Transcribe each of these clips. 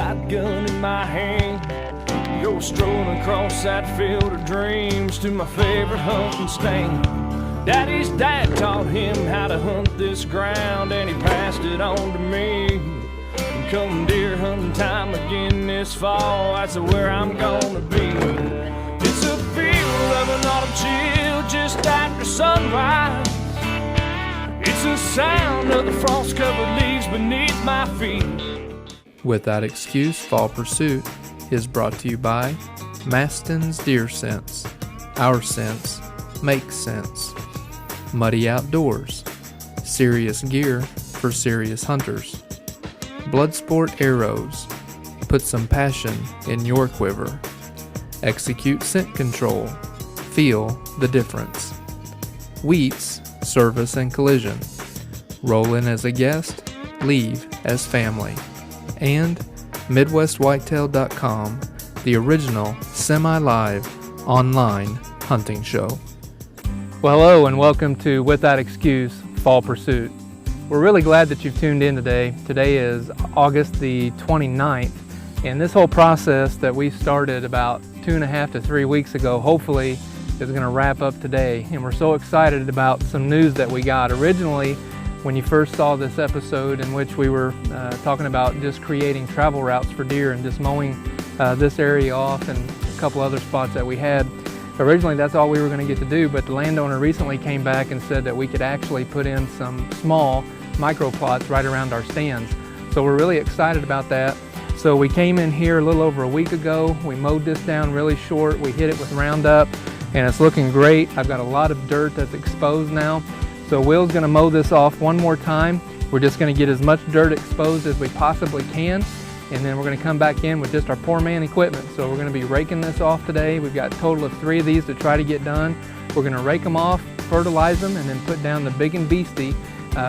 shotgun in my hand, go strolling across that field of dreams to my favorite hunting stand. Daddy's dad taught him how to hunt this ground, and he passed it on to me. And come deer hunting time again this fall, that's where I'm gonna be. It's a feel of an autumn chill just after sunrise. It's the sound of the frost-covered leaves beneath my feet. With That Excuse, Fall Pursuit is brought to you by Maston's Deer Sense. Our sense makes sense. Muddy Outdoors. Serious gear for serious hunters. Bloodsport Arrows. Put some passion in your quiver. Execute Scent Control. Feel the difference. Wheats Service and Collision. Roll in as a guest, leave as family. And MidwestWhitetail.com, the original semi-live online hunting show. Well, hello and welcome to With That Excuse, Fall Pursuit. We're really glad that you've tuned in today. Today is August the 29th, and this whole process that we started about 2.5 to 3 weeks ago, hopefully is going to wrap up today. And we're so excited about some news that we got. Originally, when you first saw this episode in which we were talking about just creating travel routes for deer and just mowing this area off and a couple other spots that we had, originally that's all we were going to get to do, but the landowner recently came back and said that we could actually put in some small micro plots right around our stands. So we're really excited about that. So we came in here a little over a week ago. We mowed this down really short. We hit it with Roundup and it's looking great. I've got a lot of dirt that's exposed now. So Will's gonna mow this off one more time. We're just gonna get as much dirt exposed as we possibly can, and then we're gonna come back in with just our poor man equipment. So we're gonna be raking this off today. We've got a total of 3 of these to try to get done. We're gonna rake them off, fertilize them, and then put down the Big and Beastie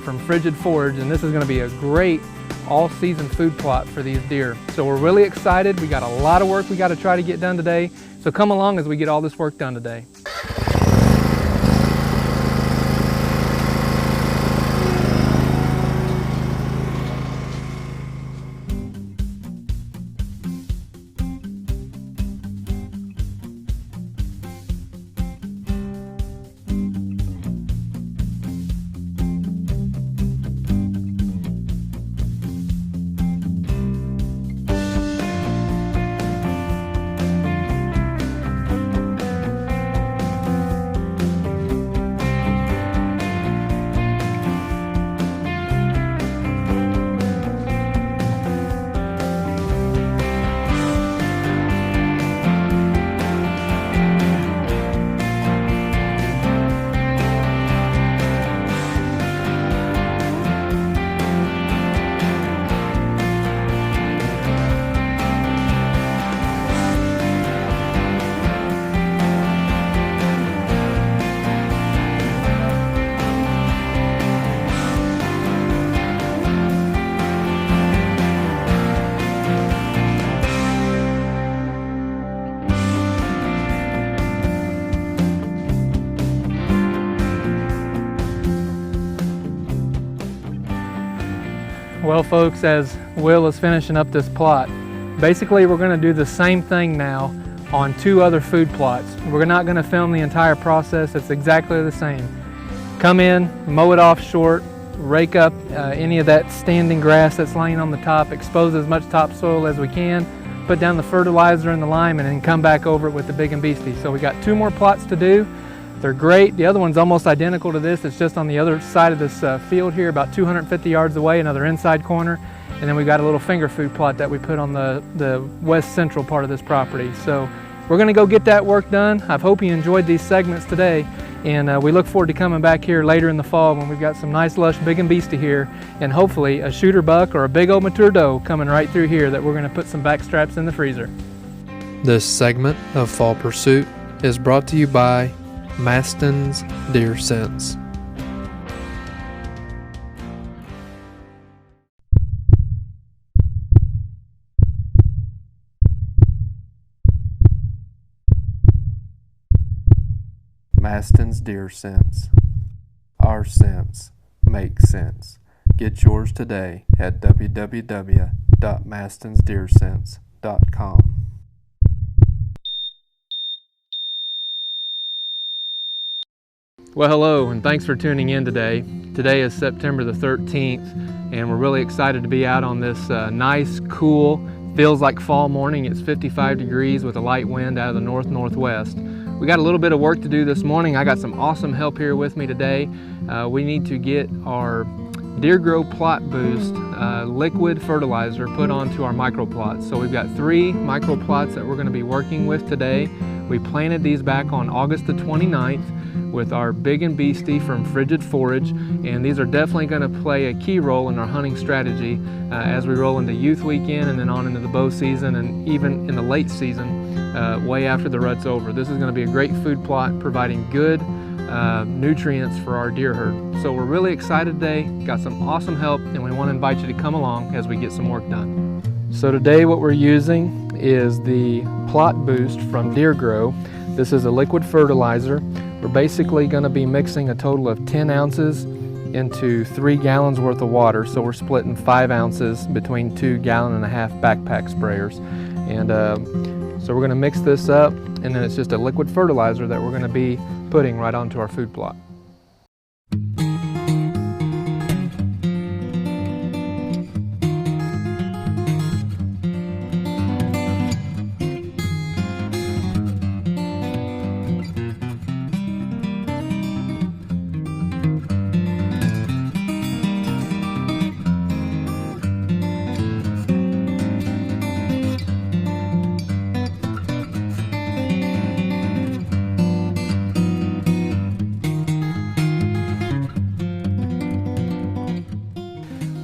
from Frigid Forage, and this is gonna be a great all-season food plot for these deer. So we're really excited. We got a lot of work we gotta try to get done today. So come along as we get all this work done today. Well folks, as Will is finishing up this plot, basically we're going to do the same thing now on 2 other food plots. We're not going to film the entire process, it's exactly the same. Come in, mow it off short, rake up any of that standing grass that's laying on the top, expose as much topsoil as we can, put down the fertilizer and the lime, and then come back over it with the Big and Beastie. So we got 2 more plots to do. They're great. The other one's almost identical to this. It's just on the other side of this field here, about 250 yards away, another inside corner. And then we've got a little finger food plot that we put on the west central part of this property. So we're gonna go get that work done. I hope you enjoyed these segments today. And we look forward to coming back here later in the fall when we've got some nice lush Big and Beastie here, and hopefully a shooter buck or a big old mature doe coming right through here that we're gonna put some back straps in the freezer. This segment of Fall Pursuit is brought to you by Maston's Deer Sense. Maston's Deer Sense. Our sense makes sense. Get yours today at www.mastondeersense.com. www.mastonsdeersense.com. Well, hello, and thanks for tuning in today. Today is September the 13th, and we're really excited to be out on this nice, cool, feels like fall morning. It's 55 degrees with a light wind out of the north-northwest. We got a little bit of work to do this morning. I got some awesome help here with me today. We need to get our Deer Grow Plot Boost liquid fertilizer put onto our microplots. So we've got 3 microplots that we're going to be working with today. We planted these back on August the 29th with our Big and Beastie from Frigid Forage, and these are definitely going to play a key role in our hunting strategy as we roll into youth weekend and then on into the bow season and even in the late season way after the rut's over. This is going to be a great food plot providing good nutrients for our deer herd. So we're really excited today, got some awesome help, and we want to invite you to come along as we get some work done. So today what we're using is the Plot Boost from Deer Grow. This is a liquid fertilizer. We're basically going to be mixing a total of 10 ounces into 3 gallons worth of water. So we're splitting 5 ounces between 2 gallon-and-a-half backpack sprayers. And so we're going to mix this up, and then it's just a liquid fertilizer that we're going to be putting right onto our food plot.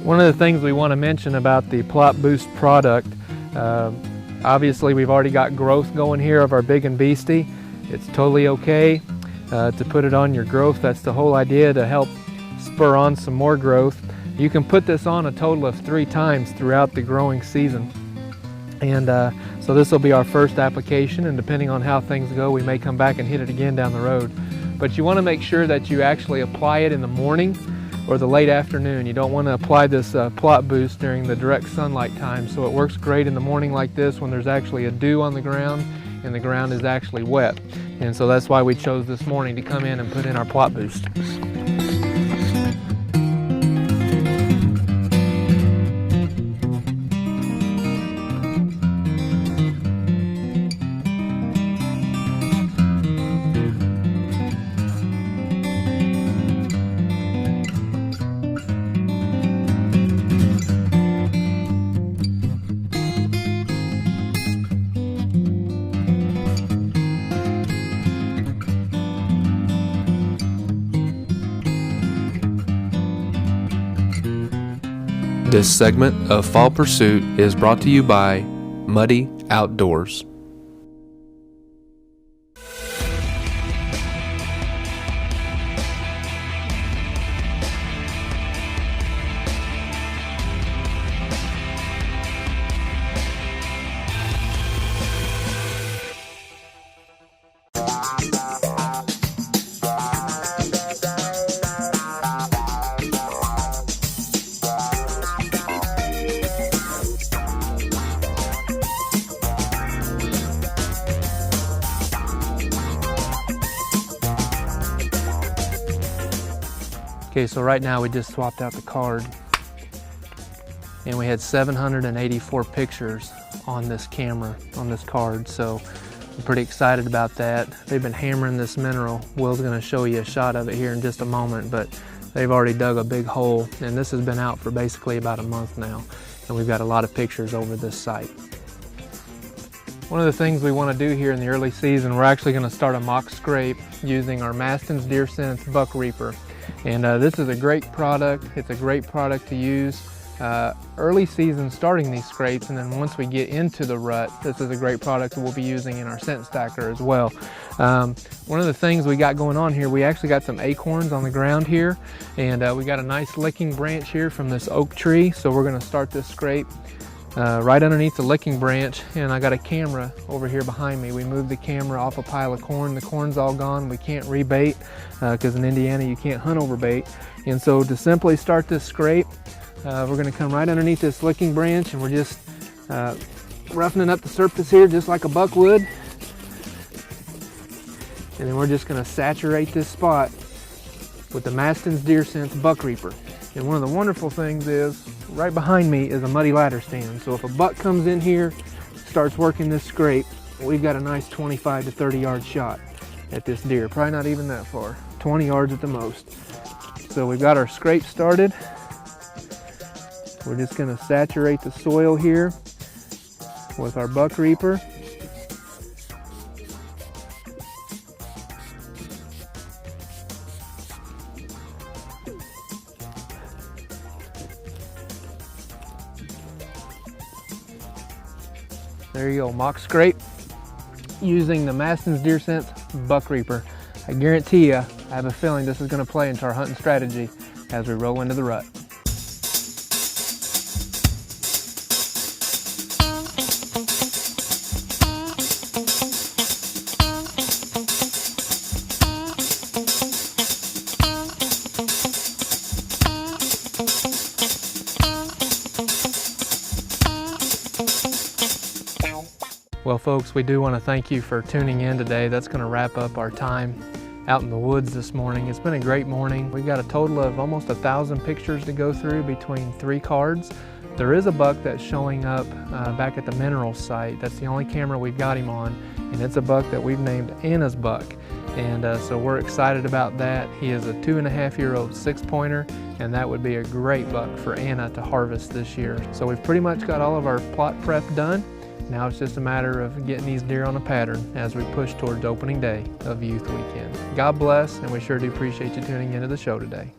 One of the things we want to mention about the Plot Boost product, obviously we've already got growth going here of our Big and Beastie. It's totally okay to put it on your growth. That's the whole idea, to help spur on some more growth. You can put this on a total of 3 times throughout the growing season. And so this will be our first application, and depending on how things go, we may come back and hit it again down the road. But you want to make sure that you actually apply it in the morning or the late afternoon. You don't want to apply this Plot Boost during the direct sunlight time. So it works great in the morning like this when there's actually a dew on the ground and the ground is actually wet. And so that's why we chose this morning to come in and put in our Plot Boost. This segment of Fall Pursuit is brought to you by Muddy Outdoors. Okay, so right now we just swapped out the card, and we had 784 pictures on this camera, on this card, so I'm pretty excited about that. They've been hammering this mineral. Will's going to show you a shot of it here in just a moment, but they've already dug a big hole, and this has been out for basically about a month now, and we've got a lot of pictures over this site. One of the things we want to do here in the early season, we're actually going to start a mock scrape using our Mastins Deer Sense Buck Reaper. And this is a great product. It's a great product to use early season starting these scrapes, and then once we get into the rut, this is a great product that we'll be using in our scent stacker as well. One of the things we got going on here, we actually got some acorns on the ground here, and we got a nice licking branch here from this oak tree, so we're going to start this scrape right underneath the licking branch, and I got a camera over here behind me. We moved the camera off a pile of corn. The corn's all gone. We can't rebait because in Indiana you can't hunt over bait. And so to simply start this scrape, We're going to come right underneath this licking branch, and we're just roughening up the surface here just like a buck would. And then we're just going to saturate this spot with the Maston's Deer Sense Buck Reaper. And one of the wonderful things is, right behind me is a muddy ladder stand. So if a buck comes in here, starts working this scrape, we've got a nice 25 to 30 yard shot at this deer. Probably not even that far, 20 yards at the most. So we've got our scrape started. We're just going to saturate the soil here with our Buck Reaper. There you go, mock scrape using the Maston's Deer Sense Buck Reaper. I guarantee you, I have a feeling this is going to play into our hunting strategy as we roll into the rut. Well folks, we do want to thank you for tuning in today. That's going to wrap up our time out in the woods this morning. It's been a great morning. We've got a total of almost 1,000 pictures to go through between 3 cards. There is a buck that's showing up back at the mineral site. That's the only camera we've got him on, and it's a buck that we've named Anna's buck. And so we're excited about that. He is a 2.5-year-old 6-pointer, and that would be a great buck for Anna to harvest this year. So we've pretty much got all of our plot prep done. Now it's just a matter of getting these deer on a pattern as we push towards opening day of Youth Weekend. God bless, and we sure do appreciate you tuning into the show today.